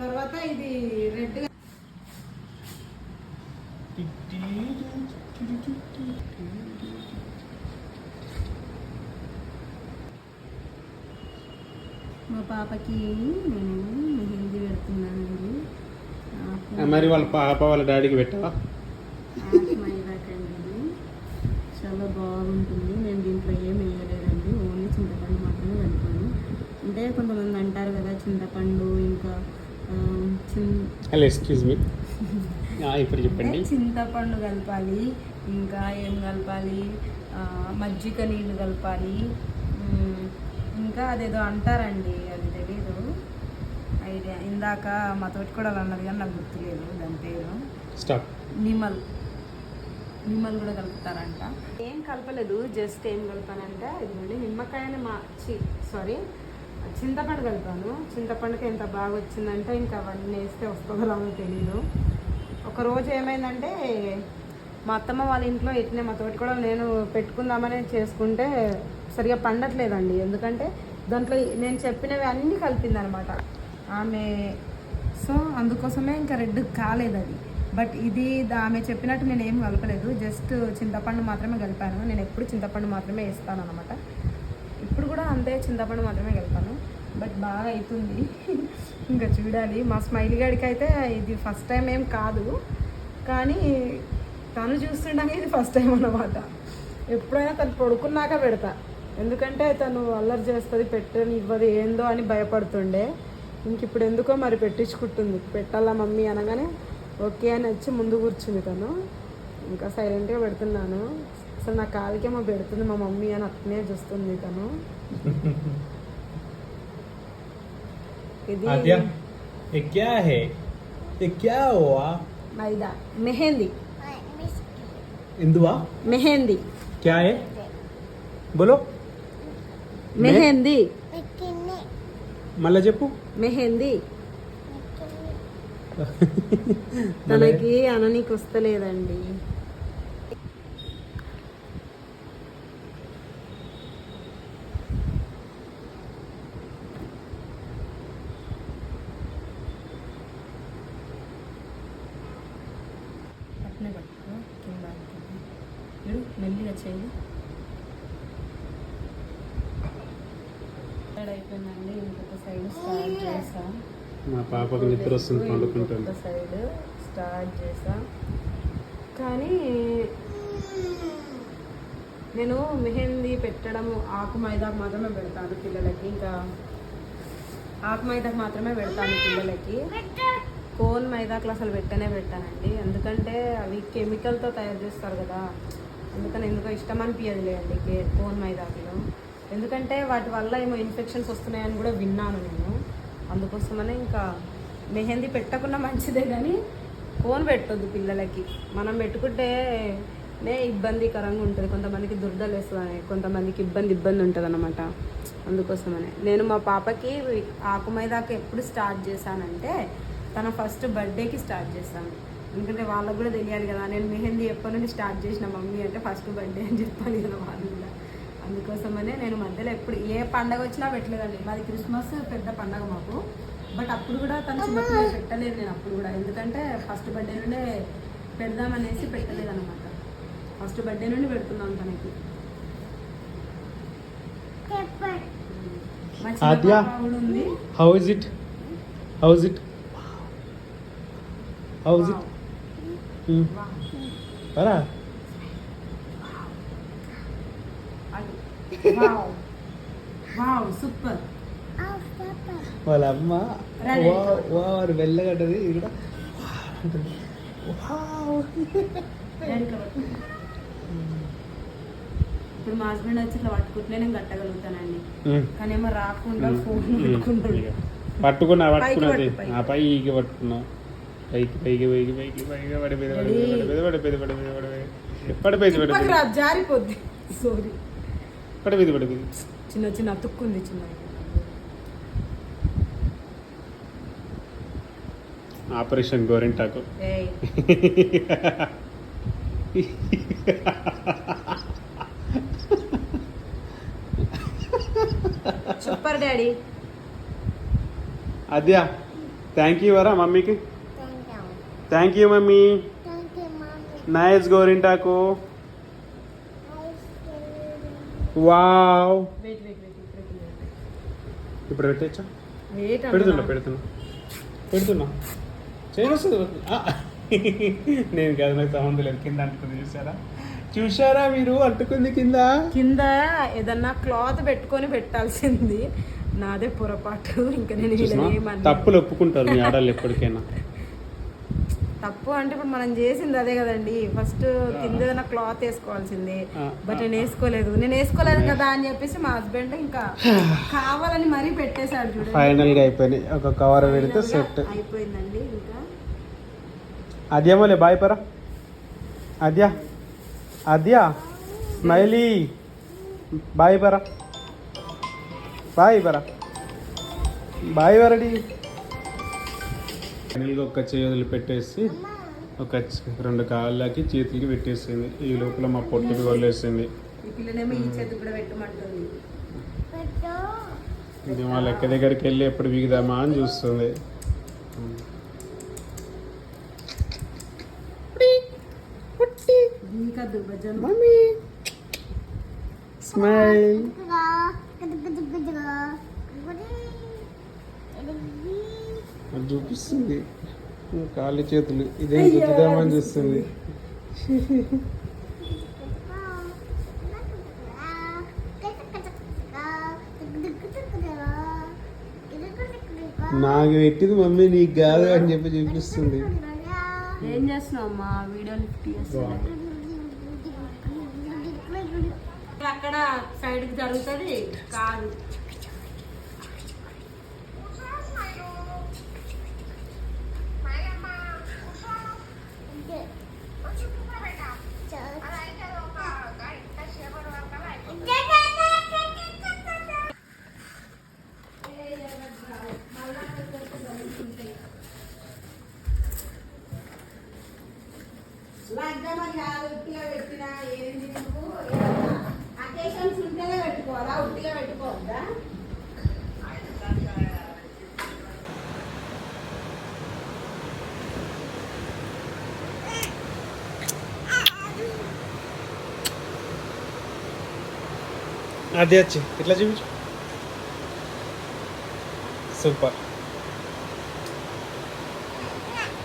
తర్వాత ఇది రెడ్ మా పాపకి నేను మెహందీ పెడుతున్నానండి. మరి వాళ్ళ పాప వాళ్ళ డాడీకి పెట్టావా? చాలా బాగుంటుంది. నేను దీంట్లో ఏం వేయలేదండి, ఓన్లీ చింతపండు మాత్రమే కలిపాను. అంటే కొంతమంది అంటారు కదా చింతపండు ఇంకా ఎక్స్క్యూజ్ మీ ఇప్పుడు చెప్పండి. చింతపండు కలపాలి, ఇంకా ఏం కలపాలి, మజ్జిగ నీళ్ళు కలపాలి, ఇంకా అదేదో అంటారండి, అది తెలీదు ఐడియా. ఇందాక మా తోటి కూడా అన్నది కానీ నాకు గుర్తులేదు దాని పేరు. నిమ్మలు కూడా కలుపుతారంట. ఏం కలపలేదు, జస్ట్ ఏం కలిపానంటే ఇదిగోండి నిమ్మకాయని చింతపండు కలిపాను. చింతపండుకి ఎంత బాగా వచ్చిందంటే ఇంకా అవన్నీ వేస్తే వస్తుందో రాదో తెలీదు. ఒకరోజు ఏమైందంటే మా అత్తమ్మ వాళ్ళ ఇంట్లో ఇట్లనే మా తోటి కూడా నేను పెట్టుకుందామని చేసుకుంటే సరిగా పండట్లేదండి. ఎందుకంటే దాంట్లో నేను చెప్పినవి అన్నీ కలిపింది అనమాట ఆమె. సో అందుకోసమే ఇంకా రెడ్ కాలేదు అది. బట్ ఇది ఆమె చెప్పినట్టు నేను ఏం కలపలేదు, జస్ట్ చింతపండు మాత్రమే కలిపాను. నేను ఎప్పుడు చింతపండు మాత్రమే వేస్తాను అనమాట. ఇప్పుడు కూడా అంతే, చింతపండు మాత్రమే కలిపాను. బట్ బాగా అవుతుంది. ఇంకా చూడాలి. మా స్మైల్ గాడికి అయితే ఇది ఫస్ట్ టైం ఏం కాదు, కానీ తను చూస్తుండగా ఇది ఫస్ట్ టైం అన్నమాట. ఎప్పుడైనా తను పడుకున్నాక పెడతా, ఎందుకంటే తను అల్లరి చేస్తుంది, పెట్టని ఇవ్వదు ఏందో అని భయపడుతుండే. ఇంక ఇప్పుడు ఎందుకో మరి పెట్టించుకుంటుంది. పెట్టాలా మమ్మీ అనగానే ఓకే అని వచ్చి ముందు కూర్చుంది తను. ఇంకా సైలెంట్గా పెడుతున్నాను. అసలు నా కాలికేమో పెడుతుంది మా మమ్మీ అని అట్నే చూస్తుంది తను. ఇది మైదా మెహందీ. మెహందీ బోలో మెహందీ మళ్ళా చెప్పు. మెహందీ తనకి అననీకి వస్తలేదండి. అట్నే పట్టుకో, కింద మెల్లిగా చేయి. అయిపోయిందండి. ఇంకొక సైడ్ స్టార్ట్ చేసా. మా పాపకు నిద్ర వస్తుంది, పండుకుంటుంది. ఇంకొక సైడ్ స్టార్ట్ చేసా. కానీ నేను మెహందీ పెట్టడము ఆకు మైదాకు మాత్రమే పెడతాను పిల్లలకి. ఇంకా ఆకు మైదాకు మాత్రమే పెడతాను పిల్లలకి. కోన్ మైదాకులు అసలు పెట్టానండి. ఎందుకంటే అవి కెమికల్తో తయారు చేస్తారు కదా, అందుకని ఎందుకో ఇష్టం అనిపించదు అండి కోన్ మైదాకులు. ఎందుకంటే వాటి వల్ల ఏమో ఇన్ఫెక్షన్స్ వస్తున్నాయని కూడా విన్నాను నేను. అందుకోసమనే ఇంకా మెహందీ పెట్టకుండా మంచిదే, కానీ కోన్ పెట్టొద్దు పిల్లలకి. మనం పెట్టుకుంటేనే ఇబ్బందికరంగా ఉంటుంది. కొంతమందికి దురదలు వేస్తుంది, కొంతమందికి ఇబ్బంది ఉంటుంది అన్నమాట. అందుకోసమనే నేను మా పాపకి ఆకు మైదాకు ఎప్పుడు స్టార్ట్ చేశానంటే తన ఫస్ట్ బర్త్డేకి స్టార్ట్ చేశాను. ఎందుకంటే వాళ్ళకు కూడా తెలియాలి కదా, నేను మెహందీ ఎప్పటి నుండి స్టార్ట్ చేసిన మమ్మీ అంటే ఫస్ట్ బర్త్డే అని చెప్పాలి కదా వాళ్ళు కూడా. అందుకోసమనే నేను మధ్యలో ఎప్పుడు ఏ పండగ వచ్చినా పెట్టలేదండి. మాది క్రిస్మస్ పెద్ద పండగ మాకు. బట్ అప్పుడు కూడా తను చిన్నపిల్లలు పెట్టలేదు నేను అప్పుడు కూడా. ఎందుకంటే ఫస్ట్ బర్త్డే నుండే పెడదామనేసి పెట్టలేదు అనమాట. ఫస్ట్ బర్త్డే నుండి పెడుతున్నాను తనకి. ఉంది. How is it? Para. Wow super. వాళ్ళ అమ్మ వారు వెళ్ళగడ్డది ఇది కూడా. ఇప్పుడు మా హస్బెండ్ వచ్చి ఇట్లా పట్టుకుంటే నేను కట్టగలుగుతానండి, కానీ ఏమో రాకుండా ఫోన్ పెట్టుకున్నది ఆ పైకి పట్టుకున్నా. పడిపోయింది జారిపోద్ది. సారీ పడిపోయింది. చిన్న అతుక్కుంది. చిన్న ఆపరేషన్ గోరింటాకు. Super daddy. Adya thank you వరా మమ్మీకి. Thank you mummy. నైస్ గోరింటాకు. వావ్. వెయిట్ వెయిట్ వెయిట్ ఇప్పుడు పెట్టచ్చా? వెయిట్ పెడుతున్నా చేయొస్తుంది. నేను కాదు, నాకు సంబంధం లేదు. కింద అంటుకుంది చూసారా మీరు, అంటుకుంది కింద ఏదన్నా క్లాత్ పెట్టుకొని పెట్టాల్సింది. నాదే పొరపాటు. ఇంకా నేను తప్పులు ఒప్పుకుంటారు మీ ఆడవాళ్ళు ఎప్పటికైనా. తప్పు అంటే ఇప్పుడు మనం చేసింది అదే కదండి. ఫస్ట్ కింద ఏదైనా క్లాత్ వేసుకోవాల్సిందే. బట్ నేను వేసుకోలేదు కదా అని చెప్పేసి మా హస్బెండ్ ఇంకా కావాలని మరీ పెట్టేశాడు. చూడండి ఫైనల్ గా అయిపోయింది. ఒక కవర్ పెడితే సెట్ అయిపోయిందండి. ఇంకా అద్యామోలే బాయ్ పరా. అద్యా స్మైలీ బాయ్ పరా. బాయ్ వరడి. ఫైనల్గా ఒక చేతులు పెట్టేసి ఒక 2 కాళ్ళకి చేతులకి పెట్టేసింది. ఈ లోపల మా పొట్టుకి వదిలేసింది. ఇది మా లెక్క దగ్గరికి వెళ్ళి ఎప్పుడు వీగుదామా అని చూస్తుంది. స్మైల్ అది చూపిస్తుంది. కాళ్ళు చేతులు ఇదేం గుద్దుదామని చూస్తుంది. నాకు పెట్టింది మమ్మీ నీకు కాదు అని చెప్పి చూపిస్తుంది. ఏం చేస్తున్నావు అమ్మా? వీడియో లిఫ్ట్ చేస్తున్నా. అక్కడ సైడ్ కి జరుగుతుంది కాదు. ఉట్టిగా పెట్టినా ఏంటి అకేషన్స్ ఉంటేనే పెట్టుకోవాలా, ఉట్టిగా పెట్టుకోవద్దా? అదే వచ్చి ఇట్లా చూపించు. సూపర్.